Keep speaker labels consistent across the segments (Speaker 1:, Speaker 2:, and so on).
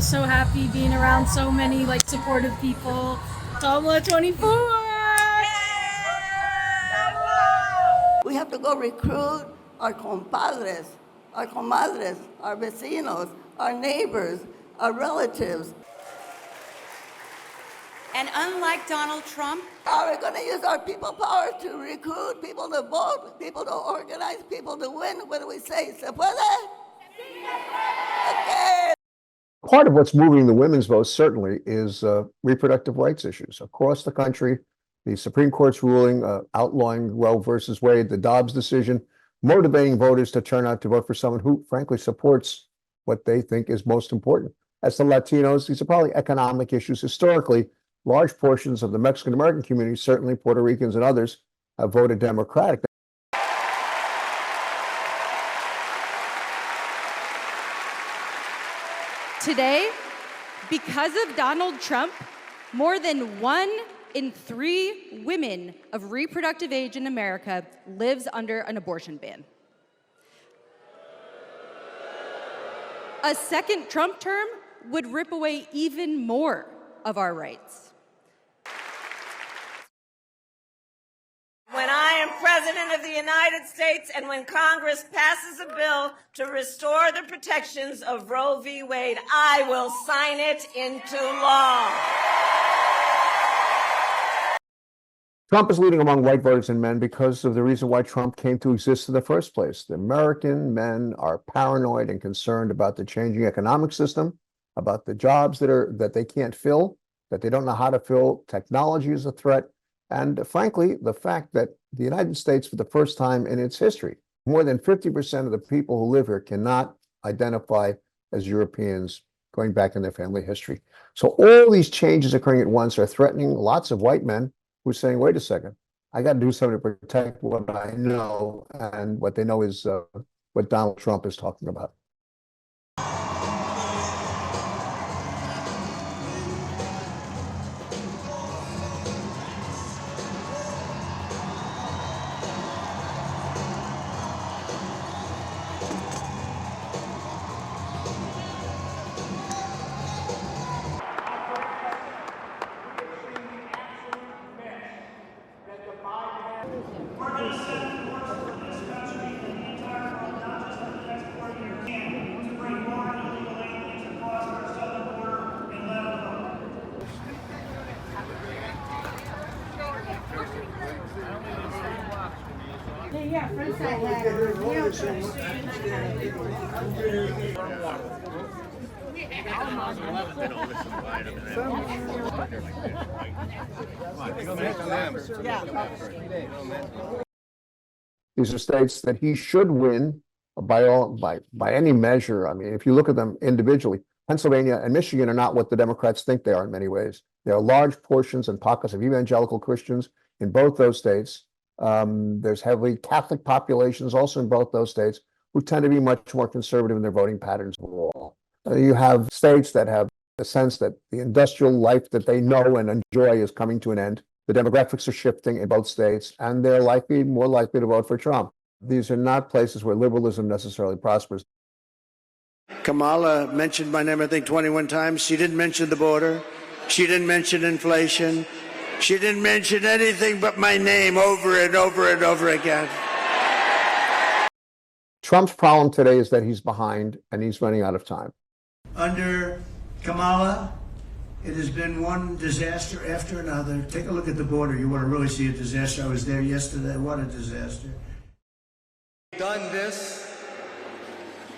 Speaker 1: so happy being around so many like supportive people. Kamala 24.
Speaker 2: We have to go recruit our compadres, our comadres, our vecinos, our neighbors, our relatives.
Speaker 3: And unlike Donald Trump,
Speaker 2: are we going to use our people power to recruit people to vote, people to organize, people to win? What do we say? ¿Se puede? Okay.
Speaker 4: Part of what's moving the women's vote certainly is reproductive rights issues across the country. The Supreme Court's ruling outlawing Roe versus Wade, the Dobbs decision, motivating voters to turn out to vote for someone who, frankly, supports what they think is most important. As the Latinos, these are probably economic issues. Historically, large portions of the Mexican-American community, certainly Puerto Ricans and others, have voted Democratic.
Speaker 5: Today, because of Donald Trump, more than 1 in 3 women of reproductive age in America lives under an abortion ban. A second Trump term would rip away even more of our rights.
Speaker 6: When I am President of the United States and when Congress passes a bill to restore the protections of Roe v. Wade, I will sign it into law.
Speaker 4: Trump is leading among white voters and men because of the reason why Trump came to exist in the first place. The American men are paranoid and concerned about the changing economic system, about the jobs that they can't fill, that they don't know how to fill. Technology is a threat. And frankly, the fact that the United States, for the first time in its history, more than 50% of the people who live here cannot identify as Europeans going back in their family history. So all these changes occurring at once are threatening lots of white men who are saying, wait a second, I got to do something to protect what I know. And what they know is what Donald Trump is talking about. These are states that he should win by any measure. I mean, if you look at them individually, Pennsylvania and Michigan are not what the Democrats think they are in many ways. There are large portions and pockets of evangelical Christians in both those states. There's heavily Catholic populations also in both those states who tend to be much more conservative in their voting patterns overall. You have states that have a sense that the industrial life that they know and enjoy is coming to an end. The demographics are shifting in both states, and they're more likely to vote for Trump. These are not places where liberalism necessarily prospers.
Speaker 7: Kamala mentioned my name, I think, 21 times. She didn't mention the border. She didn't mention inflation. She didn't mention anything but my name over and over and over again.
Speaker 4: Trump's problem today is that he's behind and he's running out of time.
Speaker 7: Under Kamala, it has been one disaster after another. Take a look at the border. You want to really see a disaster. I was there yesterday. What a disaster.
Speaker 8: Done this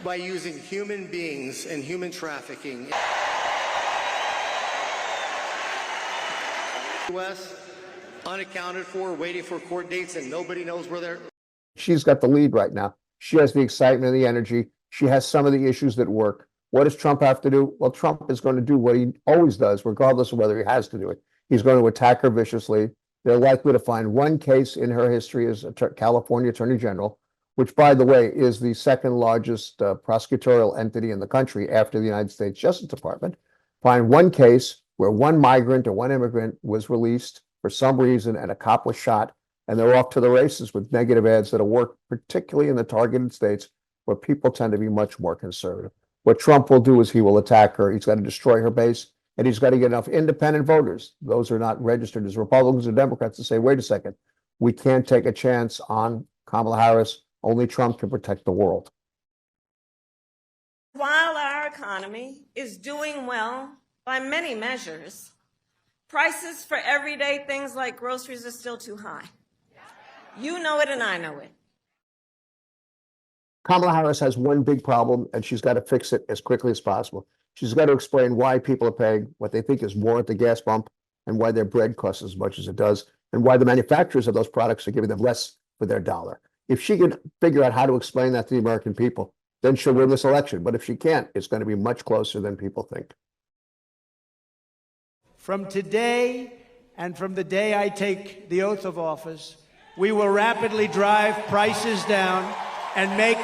Speaker 8: by using human beings and human trafficking. U.S. unaccounted for, waiting for court dates, and nobody knows where they're.
Speaker 4: She's got the lead right now. She has the excitement and the energy. She has some of the issues that work. What does Trump have to do? Well, Trump is going to do what he always does, regardless of whether he has to do it. He's going to attack her viciously. They're likely to find one case in her history as a California Attorney General, which, by the way, is the second largest prosecutorial entity in the country after the United States Justice Department. Find one case where one migrant or one immigrant was released for some reason and a cop was shot, and they're off to the races with negative ads that'll work, particularly in the targeted states where people tend to be much more conservative. What Trump will do is he will attack her. He's got to destroy her base, and he's got to get enough independent voters, those who are not registered as Republicans or Democrats, to say, wait a second, we can't take a chance on Kamala Harris. Only Trump can protect the world.
Speaker 6: While our economy is doing well by many measures, prices for everyday things like groceries are still too high. You know it and I know it.
Speaker 4: Kamala Harris has one big problem, and she's got to fix it as quickly as possible. She's got to explain why people are paying what they think is more at the gas pump, and why their bread costs as much as it does, and why the manufacturers of those products are giving them less for their dollar. If she can figure out how to explain that to the American people, then she'll win this election. But if she can't, it's going to be much closer than people think.
Speaker 9: From today and from the day I take the oath of office, we will rapidly drive prices down and make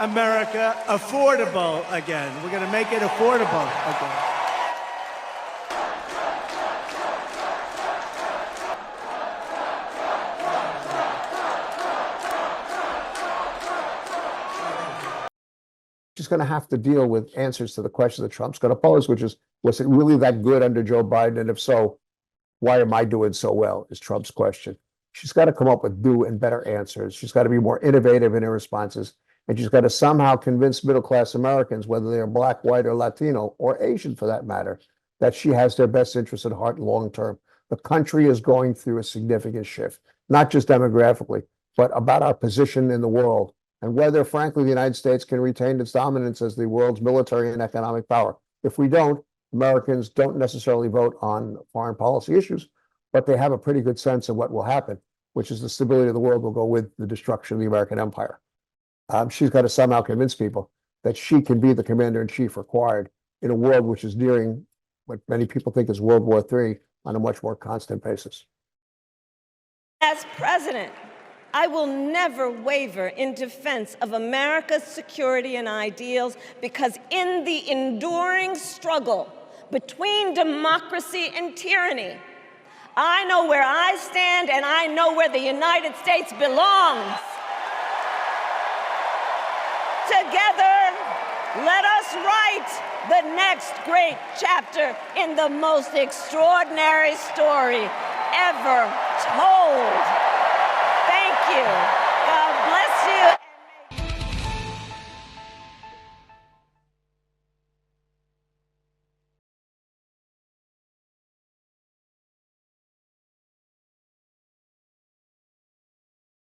Speaker 9: America affordable again. We're going to make it affordable again.
Speaker 4: She's going to have to deal with answers to the question that Trump's going to pose, which is, was it really that good under Joe Biden? And if so, why am I doing so well, is Trump's question. She's got to come up with new and better answers. She's got to be more innovative in her responses. And she's got to somehow convince middle-class Americans, whether they're Black, white, or Latino, or Asian for that matter, that she has their best interests at heart long-term. The country is going through a significant shift, not just demographically, but about our position in the world, and whether, frankly, the United States can retain its dominance as the world's military and economic power. If we don't, Americans don't necessarily vote on foreign policy issues, but they have a pretty good sense of what will happen, which is the stability of the world will go with the destruction of the American empire. She's got to somehow convince people that she can be the commander-in-chief required in a world which is nearing what many people think is World War III on a much more constant basis.
Speaker 6: As president, I will never waver in defense of America's security and ideals, because in the enduring struggle between democracy and tyranny, I know where I stand and I know where the United States belongs. Together, let us write the next great chapter in the most extraordinary story ever told. Thank you.